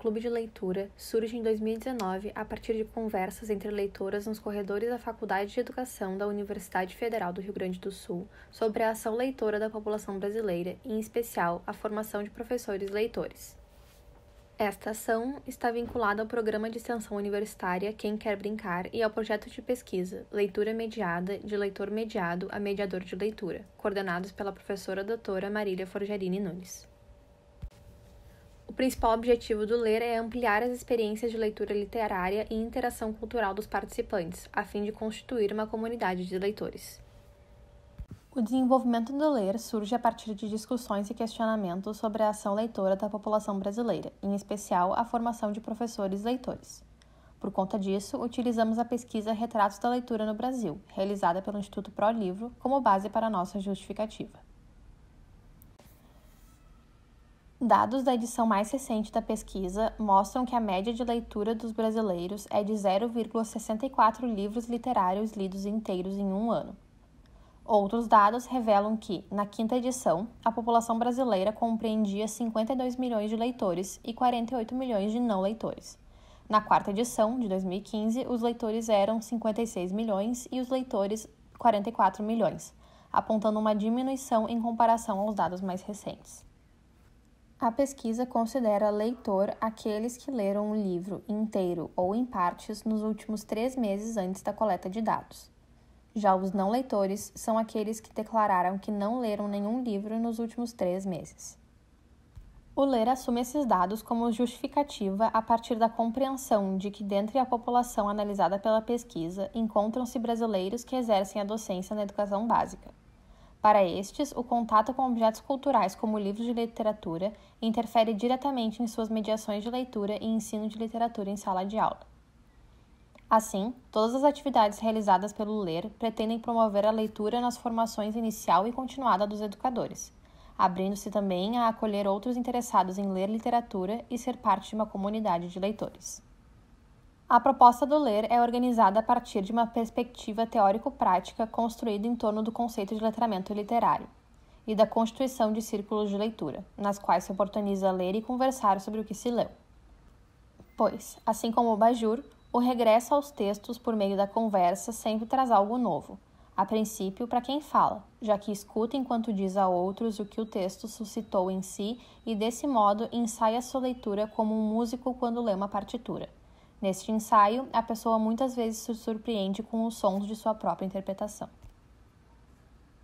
Clube de Leitura surge em 2019 a partir de conversas entre leitoras nos corredores da Faculdade de Educação da Universidade Federal do Rio Grande do Sul sobre a ação leitora da população brasileira e, em especial, a formação de professores leitores. Esta ação está vinculada ao programa de extensão universitária Quem Quer Brincar e ao projeto de pesquisa Leitura Mediada, de Leitor Mediado a Mediador de Leitura, coordenados pela professora doutora Marília Forjarini Nunes. O principal objetivo do Ler é ampliar as experiências de leitura literária e interação cultural dos participantes, a fim de constituir uma comunidade de leitores. O desenvolvimento do Ler surge a partir de discussões e questionamentos sobre a ação leitora da população brasileira, em especial a formação de professores leitores. Por conta disso, utilizamos a pesquisa Retratos da Leitura no Brasil, realizada pelo Instituto ProLivro, como base para a nossa justificativa. Dados da edição mais recente da pesquisa mostram que a média de leitura dos brasileiros é de 0,64 livros literários lidos inteiros em um ano. Outros dados revelam que, na quinta edição, a população brasileira compreendia 52 milhões de leitores e 48 milhões de não leitores. Na quarta edição, de 2015, os leitores eram 56 milhões e os leitores 44 milhões, apontando uma diminuição em comparação aos dados mais recentes. A pesquisa considera leitor aqueles que leram o livro inteiro ou em partes nos últimos 3 meses antes da coleta de dados. Já os não leitores são aqueles que declararam que não leram nenhum livro nos últimos 3 meses. O Ler assume esses dados como justificativa a partir da compreensão de que, dentre a população analisada pela pesquisa, encontram-se brasileiros que exercem a docência na educação básica. Para estes, o contato com objetos culturais como livros de literatura interfere diretamente em suas mediações de leitura e ensino de literatura em sala de aula. Assim, todas as atividades realizadas pelo Ler pretendem promover a leitura nas formações inicial e continuada dos educadores, abrindo-se também a acolher outros interessados em ler literatura e ser parte de uma comunidade de leitores. A proposta do Ler é organizada a partir de uma perspectiva teórico-prática construída em torno do conceito de letramento literário e da constituição de círculos de leitura, nas quais se oportuniza ler e conversar sobre o que se leu. Pois, assim como o Bajur, o regresso aos textos por meio da conversa sempre traz algo novo, a princípio para quem fala, já que escuta enquanto diz a outros o que o texto suscitou em si e, desse modo, ensaia sua leitura como um músico quando lê uma partitura. Neste ensaio, a pessoa muitas vezes se surpreende com os sons de sua própria interpretação.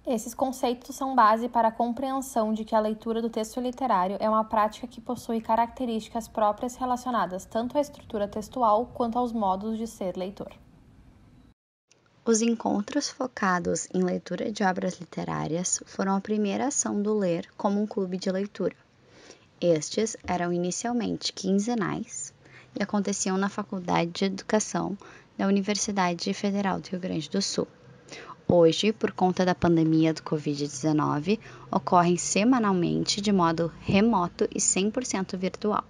Esses conceitos são base para a compreensão de que a leitura do texto literário é uma prática que possui características próprias relacionadas tanto à estrutura textual quanto aos modos de ser leitor. Os encontros focados em leitura de obras literárias foram a primeira ação do Ler como um clube de leitura. Estes eram inicialmente quinzenais e aconteciam na Faculdade de Educação da Universidade Federal do Rio Grande do Sul. Hoje, por conta da pandemia do Covid-19, ocorrem semanalmente de modo remoto e 100% virtual.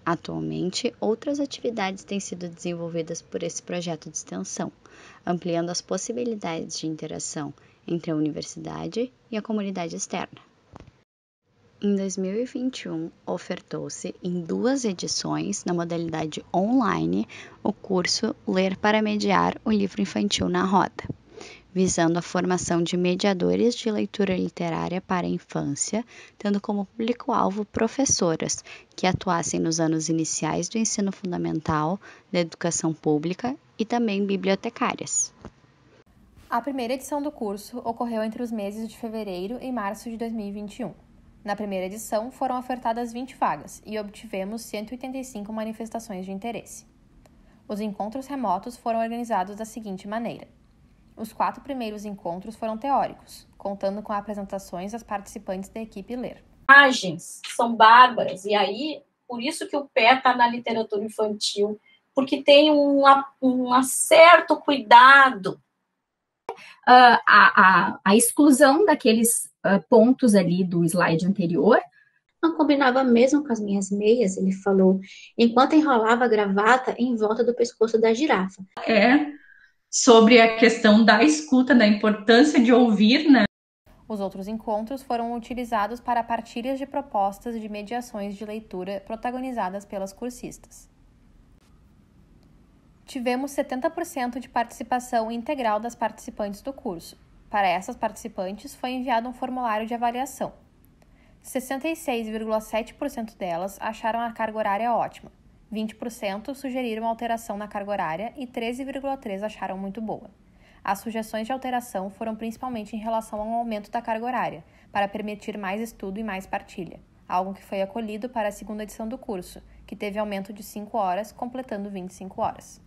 Atualmente, outras atividades têm sido desenvolvidas por esse projeto de extensão, ampliando as possibilidades de interação entre a universidade e a comunidade externa. Em 2021, ofertou-se em 2 edições, na modalidade online, o curso Ler para Mediar o Livro Infantil na Roda, visando a formação de mediadores de leitura literária para a infância, tendo como público-alvo professoras que atuassem nos anos iniciais do ensino fundamental, da educação pública e também bibliotecárias. A primeira edição do curso ocorreu entre os meses de fevereiro e março de 2021. Na primeira edição, foram ofertadas 20 vagas e obtivemos 185 manifestações de interesse. Os encontros remotos foram organizados da seguinte maneira. Os 4 primeiros encontros foram teóricos, contando com apresentações das participantes da equipe Ler. Imagens são bárbaras, e aí, por isso que o pé está na literatura infantil, porque tem um certo cuidado. A exclusão daqueles pontos ali do slide anterior. Não combinava mesmo com as minhas meias, ele falou, enquanto enrolava a gravata em volta do pescoço da girafa. Sobre a questão da escuta, da importância de ouvir, né? Os outros encontros foram utilizados para partilhas de propostas de mediações de leitura protagonizadas pelas cursistas. Tivemos 70% de participação integral das participantes do curso. Para essas participantes, foi enviado um formulário de avaliação. 66,7% delas acharam a carga horária ótima, 20% sugeriram alteração na carga horária e 13,3% acharam muito boa. As sugestões de alteração foram principalmente em relação ao aumento da carga horária, para permitir mais estudo e mais partilha, algo que foi acolhido para a segunda edição do curso, que teve aumento de 5 horas, completando 25 horas.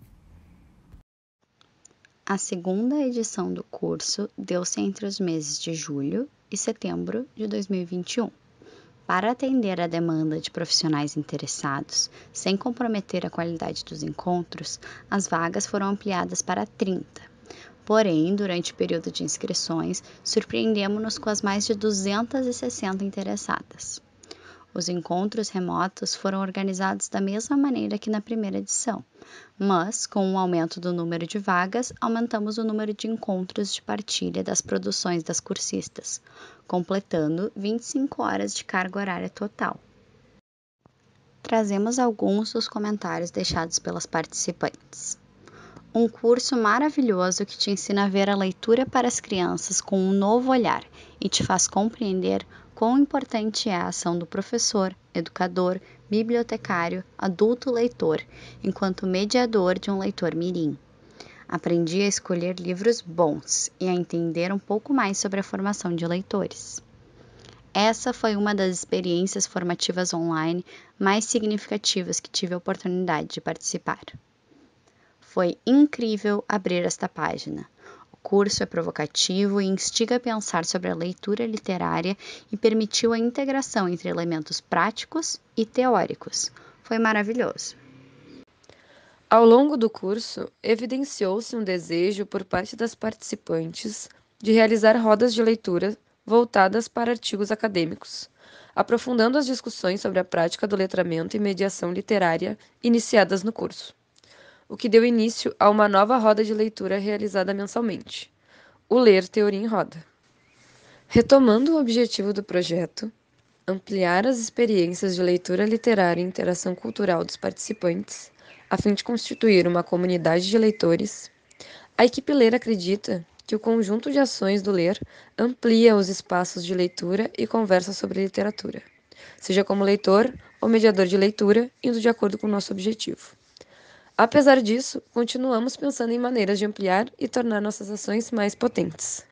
A segunda edição do curso deu-se entre os meses de julho e setembro de 2021. Para atender a demanda de profissionais interessados, sem comprometer a qualidade dos encontros, as vagas foram ampliadas para 30. Porém, durante o período de inscrições, surpreendemos-nos com as mais de 260 interessadas. Os encontros remotos foram organizados da mesma maneira que na primeira edição, mas, com o aumento do número de vagas, aumentamos o número de encontros de partilha das produções das cursistas, completando 25 horas de carga horária total. Trazemos alguns dos comentários deixados pelas participantes. Um curso maravilhoso que te ensina a ver a leitura para as crianças com um novo olhar e te faz compreender quão importante é a ação do professor, educador, bibliotecário, adulto leitor, enquanto mediador de um leitor mirim. Aprendi a escolher livros bons e a entender um pouco mais sobre a formação de leitores. Essa foi uma das experiências formativas online mais significativas que tive a oportunidade de participar. Foi incrível abrir esta página. O curso é provocativo e instiga a pensar sobre a leitura literária e permitiu a integração entre elementos práticos e teóricos. Foi maravilhoso. Ao longo do curso, evidenciou-se um desejo por parte das participantes de realizar rodas de leitura voltadas para artigos acadêmicos, aprofundando as discussões sobre a prática do letramento e mediação literária iniciadas no curso, o que deu início a uma nova roda de leitura realizada mensalmente, o Ler Teoria em Roda. Retomando o objetivo do projeto, ampliar as experiências de leitura literária e interação cultural dos participantes, a fim de constituir uma comunidade de leitores, a equipe Ler acredita que o conjunto de ações do Ler amplia os espaços de leitura e conversa sobre literatura, seja como leitor ou mediador de leitura, indo de acordo com o nosso objetivo. Apesar disso, continuamos pensando em maneiras de ampliar e tornar nossas ações mais potentes.